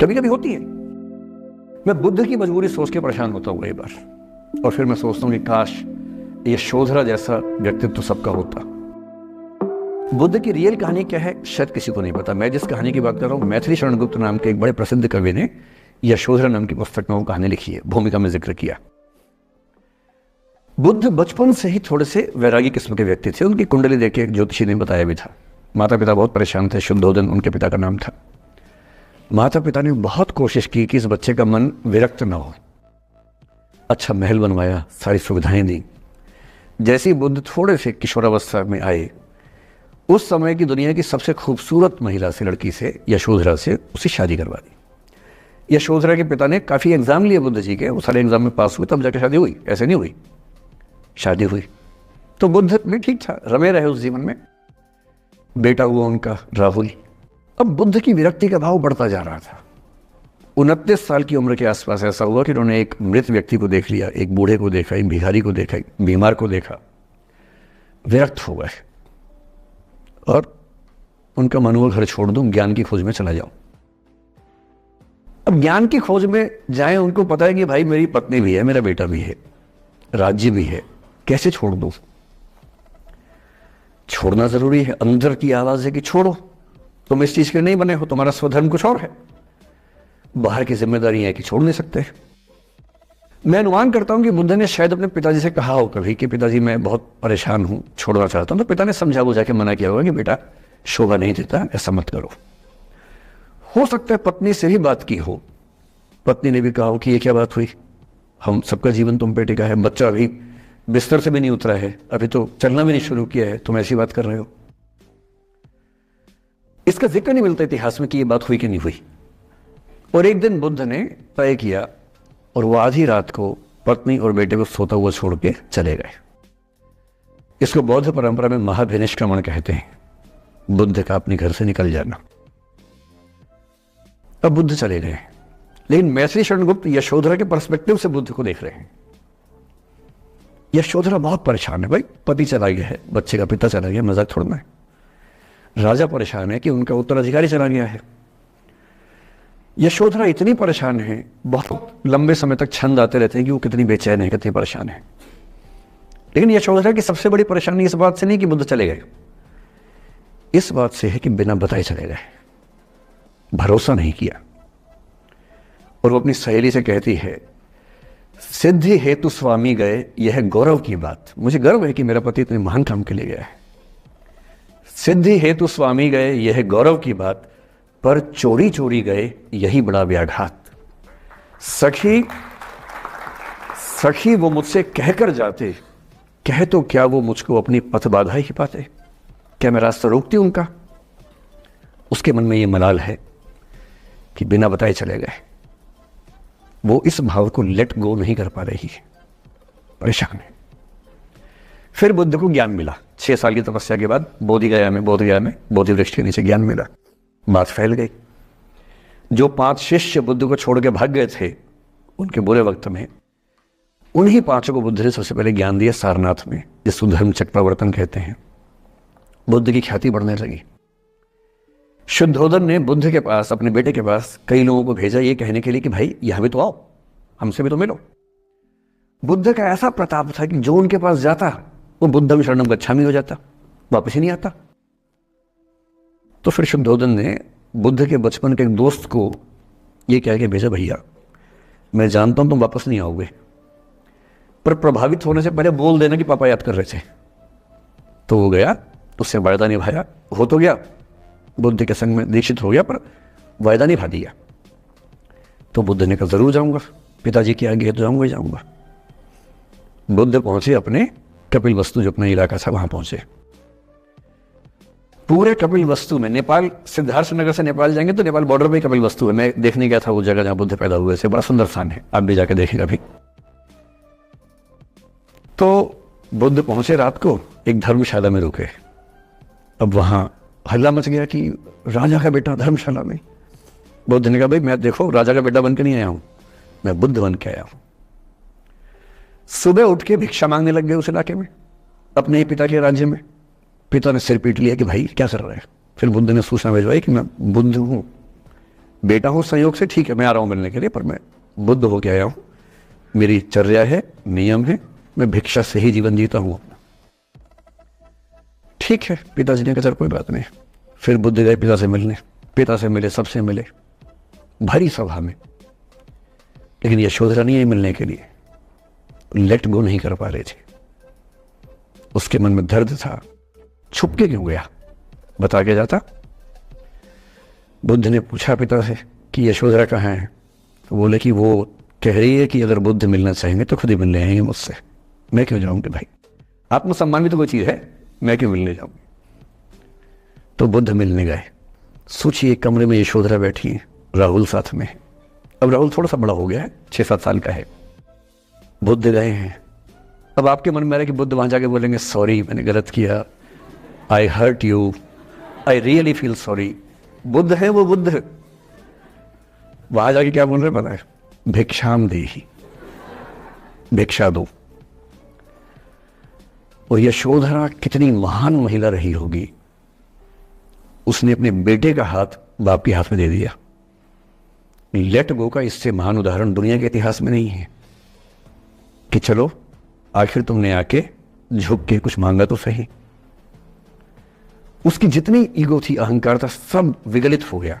कभी कभी होती है। मैं बुद्ध की मजबूरी सोच के परेशान होता हूँ कई बार, और फिर मैं सोचता हूँ कि काश ये शोधरा जैसा व्यक्तित्व तो सबका होता। बुद्ध की रियल कहानी क्या है शायद किसी को नहीं पता। मैं जिस कहानी की बात कर रहा हूँ, मैथिली शरण गुप्त नाम के एक बड़े प्रसिद्ध कवि ने यशोधरा नाम की पुस्तक में वो कहानी लिखी है, भूमिका में जिक्र किया। बुद्ध बचपन से ही थोड़े से वैरागी किस्म के व्यक्ति थे। उनकी कुंडली देख के एक ज्योतिषी ने बताया भी था। माता पिता बहुत परेशान थे। शुद्धोधन उनके पिता का नाम था। माता पिता ने बहुत कोशिश की कि इस बच्चे का मन विरक्त ना हो। अच्छा महल बनवाया, सारी सुविधाएं दी। जैसे ही बुद्ध थोड़े से किशोरावस्था में आए, उस समय की दुनिया की सबसे खूबसूरत महिला से, लड़की से, यशोधरा से, उससे शादी करवा दी। यशोधरा के पिता ने काफ़ी एग्जाम लिए बुद्ध जी के, वो सारे एग्जाम में पास हुए, तब जाकर शादी हुई। ऐसे नहीं हुई, शादी हुई। तो बुद्ध भी ठीक था, रमे रहे उस जीवन में। बेटा हुआ उनका राहुल। अब बुद्ध की विरक्ति का भाव बढ़ता जा रहा था। 29 साल की उम्र के आसपास ऐसा हुआ कि उन्होंने एक मृत व्यक्ति को देख लिया, एक बूढ़े को देखा, एक भिखारी को देखा, एक बीमार को देखा। विरक्त हो गए और उनका मन हुआ घर छोड़ दूं, ज्ञान की खोज में चला जाऊं। अब ज्ञान की खोज में जाए, उनको पता है कि भाई मेरी पत्नी भी है, मेरा बेटा भी है, राज्य भी है, कैसे छोड़ दूं? छोड़ना जरूरी है। अंदर की आवाज है कि छोड़ो, तुम इस चीज के नहीं बने हो, तुम्हारा स्वधर्म कुछ और है। बाहर की जिम्मेदारी है कि छोड़ नहीं सकते। मैं अनुमान करता हूं कि बुद्ध ने शायद अपने पिताजी से कहा हो कभी कि पिताजी मैं बहुत परेशान हूं, छोड़ना चाहता हूं। तो पिता ने समझा बुझा के मना किया होगा कि बेटा शोभा नहीं देता, ऐसा मत करो। हो सकता है पत्नी से भी बात की हो। पत्नी ने भी कहा हो कि ये क्या बात हुई, हम सबका जीवन तुम पे टिका है, बच्चा अभी बिस्तर से भी नहीं उतरा है, अभी तो चलना भी नहीं शुरू किया है, तुम ऐसी बात कर रहे हो। इसका जिक्र नहीं मिलता इतिहास में कि ये बात हुई कि नहीं हुई। और एक दिन बुद्ध ने तय किया और वो आधी रात को पत्नी और बेटे को सोता हुआ छोड़ के चले गए। इसको बौद्ध परंपरा में महाभिनिष्क्रमण कहते हैं, बुद्ध का अपने घर से निकल जाना। अब बुद्ध चले गए, लेकिन मैथिली शरण गुप्त यशोधरा के पर्सपेक्टिव से बुद्ध को देख रहे हैं। यशोधरा बहुत परेशान है, भाई पति चला गया है, बच्चे का पिता चला गया, मजाक थोड़ना है। राजा परेशान है कि उनका उत्तराधिकारी चला गया है। यशोधरा इतनी परेशान है, बहुत लंबे समय तक छंद आते रहते हैं कि वो कितनी बेचैन है, कितनी परेशान है। लेकिन यशोधरा की सबसे बड़ी परेशानी इस बात से नहीं कि बुद्ध चले गए, इस बात से है कि बिना बताए चले गए, भरोसा नहीं किया। और वो अपनी सहेली से कहती है, सिद्धि हेतु स्वामी गए, यह गौरव की बात। मुझे गर्व है कि मेरा पति इतने महान काम के लिए गया है। सिद्धि हेतु स्वामी गए, यह गौरव की बात, पर चोरी चोरी गए, यही बड़ा व्याघात। सखी सखी वो मुझसे कहकर जाते, कह तो क्या वो मुझको अपनी पथ बाधा ही पाते, क्या मैं रास्ता रोकती उनका? उसके मन में ये मलाल है कि बिना बताए चले गए। वो इस भाव को लेट गो नहीं कर पा रही है, परेशान है। फिर बुद्ध को ज्ञान मिला। 6 साल की तपस्या के बाद बोधगया में बोधि वृक्ष के नीचे ज्ञान मिला। बात फैल गई। जो 5 शिष्य बुद्ध को छोड़ के भाग गए थे उनके बुरे वक्त में, उन्हीं 5 को बुद्ध ने सबसे पहले ज्ञान दिया सारनाथ में, जिसको धर्म चक्रवर्तन कहते हैं। बुद्ध की ख्याति बढ़ने लगी। शुद्धोधन ने बुद्ध के पास, अपने बेटे के पास कई लोगों को भेजा ये कहने के लिए कि भाई यहां भी तो आओ, हमसे भी तो मिलो। बुद्ध का ऐसा प्रताप था कि जो उनके पास जाता वो बुद्धम शरणम गच्छामि हो जाता, वापस ही नहीं आता। तो फिर शुद्धोधन ने बुद्ध के बचपन के एक दोस्त को ये कह के भेजा, भैया मैं जानता हूं तुम वापस नहीं आओगे, पर प्रभावित होने से पहले बोल देना कि पापा याद कर रहे थे। तो वो गया, उससे वायदा निभाया, हो तो गया, बुद्ध के संग में दीक्षित हो गया, पर वायदा निभा दिया। तो बुद्ध ने कहा जरूर जाऊंगा, पिताजी की आज्ञा है तो जाऊंगा ही जाऊंगा। बुद्ध पहुंचे अपने कपिल वस्तु, जो अपना इलाका था, वहां पहुंचे। पूरे कपिल वस्तु में, नेपाल सिद्धार्थ नगर से नेपाल जाएंगे तो नेपाल बॉर्डर पे कपिल वस्तु है। मैं देखने गया था वो जगह जहां बुद्ध पैदा हुए थे, बड़ा सुंदर स्थान है, आप भी जाके देखेंगे अभी। तो बुद्ध पहुंचे रात को, एक धर्मशाला में रुके। अब वहां हल्ला मच गया कि राजा का बेटा धर्मशाला में। बुद्ध ने कहा भाई मैं देखो राजा का बेटा बन के नहीं आया हूं, मैं बुद्ध बन के आया हूं। सुबह उठ के भिक्षा मांगने लग गए उस इलाके में, अपने ही पिता के राज्य में। पिता ने सिर पीट लिया कि भाई क्या कर रहे हैं। फिर बुद्ध ने सूचना भिजवाई कि मैं बुद्ध हूं, बेटा हूं संयोग से, ठीक है, मैं आ रहा हूं मिलने के लिए, पर मैं बुद्ध होके आया हूं, मेरी चर्या है, नियम है, मैं भिक्षा से ही जीवन जीता हूं अपना। ठीक है, पिताजी ने कहा चल कोई बात नहीं। फिर बुद्ध गए पिता से मिलने, पिता से मिले, सबसे मिले, भरी सभा में, लेकिन यशोधरा नहीं आई मिलने के लिए, लेट गो नहीं कर पा रहे थे। उसके मन में दर्द था, छुप के क्यों गया, बता के जाता। बुद्ध ने पूछा पिता से कि यशोधरा कहाँ है, तो बोले कि वो कह रही है कि अगर बुद्ध मिलना चाहेंगे तो खुद ही मिलने आएंगे मुझसे, मैं क्यों जाऊंगी भाई, आत्मसम्मान भी तो कोई चीज है, मैं क्यों मिलने जाऊंगी। तो बुद्ध मिलने गए। सोचिए कमरे में यशोधरा बैठी है, राहुल साथ में। अब राहुल थोड़ा सा बड़ा हो गया है, 6-7 साल का है। बुद्ध गए हैं। अब आपके मन में आ रहा है कि बुद्ध वहां जाके बोलेंगे सॉरी मैंने गलत किया, I hurt you, I really feel sorry. Buddha है वो बुद्ध, वहां जाके क्या बोल रहे पता है, भिक्षाम देहि, भिक्षा दो। और यशोधरा कितनी महान महिला रही होगी, उसने अपने बेटे का हाथ बाप के हाथ में दे दिया। लेट गो का इससे महान उदाहरण दुनिया के इतिहास में नहीं है कि चलो आखिर तुमने आके झुक के कुछ मांगा तो सही। उसकी जितनी ईगो थी, अहंकार था, सब विगलित हो गया।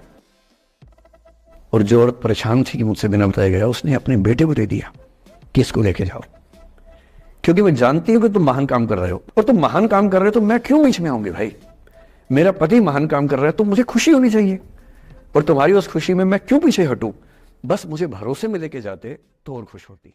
और जो औरत परेशान थी कि मुझसे बिना बताया गया, उसने अपने बेटे को दे दिया कि इसको लेके जाओ, क्योंकि मैं जानती हूं कि तुम महान काम कर रहे हो, और तुम महान काम कर रहे हो तो मैं क्यों बीच में आऊंगी भाई, मेरा पति महान काम कर रहा है तो मुझे खुशी होनी चाहिए, और तुम्हारी उस खुशी में मैं क्यों पीछे हटूं, बस मुझे भरोसे में लेके जाते तो और खुश होती।